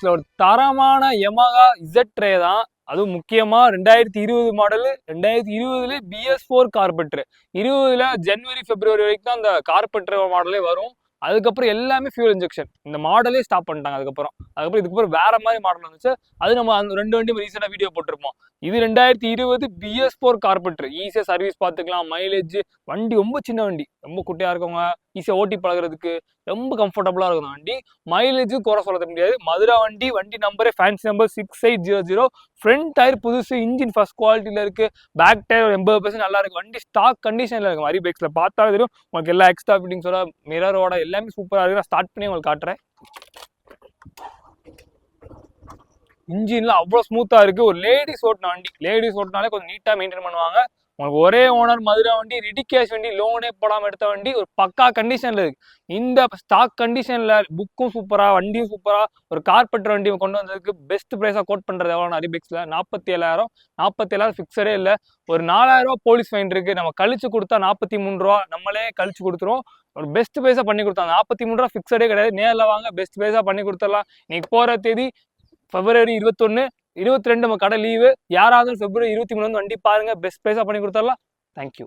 பைக்ஸ்ல ஒரு தரமான Yamaha Z-Tray தான். அதுவும் முக்கியமா 2020 மாடல் 2020 BS4 கார்பெட்டர் 20 ஜனவரி பிப்ரவரி வரைக்கும் தான் அந்த கார்பெட்டர் மாடலே வரும். அதுக்கப்புறம் எல்லாமே ஃபியூல் இன்ஜெக்ஷன். இந்த மாடலே ஸ்டாப் பண்ணிட்டாங்க. அதுக்கப்புறம் இதுக்கப்புறம் வேற மாதிரி மாடல் வந்துச்சு. அது நம்ம அந்த ரெண்டு வண்டி ரீசெண்டாக வீடியோ போட்டிருப்போம். இது 2020 BS4 கார்பெட்டர். ஈஸியாக சர்வீஸ் பார்த்துக்கலாம். மைலேஜ் வண்டி ரொம்ப சின்ன வண்டி, ரொம்ப குட்டியாக இருக்கவங்க ஈஸியாக ஓட்டி பழகிறதுக்கு ரொம்ப கம்ஃபர்டபுளாக இருக்கும் வண்டி. மைலேஜ் குறை சொல்ல முடியாது. மதுரா வண்டி. வண்டி நம்பரே ஃபேன்சி நம்பர் 6800. ஃப்ரண்ட் டயர் புதுசு, இன்ஜின் ஃபர்ஸ்ட் குவாலிட்டியில் இருக்கு. பேக் டயர் 80% நல்லா இருக்கு. வண்டி ஸ்டாக் கண்டிஷனில் இருக்கு. மரி பைக்ஸ்ல பார்த்தாலே தெரியும் உங்களுக்கு. எல்லா எக்ஸ்ட்ரா ஃபிட்டிங்ஸோட மிரரோட எல்லாமே சூப்பராக இருக்கு. நான் ஸ்டார்ட் பண்ணி உங்களுக்கு காட்டுறேன். இன்ஜின்ல அவ்வளோ ஸ்மூத்தா இருக்கு. ஒரு லேடிஸ் ஓட்டின வண்டி. லேடிஸ் ஓட்டினாலே கொஞ்சம் நீட்டா மெயின்டைன் பண்ணுவாங்க. உங்களுக்கு ஒரே ஓனர் மதுரா வண்டி, ரெடி கேஷ் வண்டி, லோனே போடாமல் எடுத்த வண்டி, ஒரு பக்கா கண்டிஷன்ல இருக்கு. இந்த ஸ்டாக் கண்டிஷன்ல புக்கும் சூப்பரா, வண்டியும் சூப்பரா, ஒரு கார்பெட்டர் வண்டி கொண்டு வந்ததுக்கு பெஸ்ட் பிரைஸா கோட் பண்றது எவ்வளோ ஹரிபைக்ஸ்ல 47,000. 47,000 ஃபிக்ஸரே இல்லை. ஒரு 4,000 போலீஸ் ஃபைன் இருக்கு. நம்ம கழிச்சு கொடுத்தா 43 ரூபா. நம்மளே கழிச்சு கொடுத்துருவோம். ஒரு பெஸ்ட் பிரைஸா பண்ணி கொடுத்தாங்க. 43 ரூபா ஃபிக்ஸடே கிடையாது. நேரில் வாங்க, பெஸ்ட் பிரைஸா பண்ணி கொடுத்துடலாம். இன்னைக்கு போற தேதி February 21, 22 நம்ம கடை லீவு. யாராவது February 23 வந்து வண்டி பாருங்க. பெஸ்ட் பிரைஸா பண்ணி கொடுத்துடலாம். தேங்க்யூ.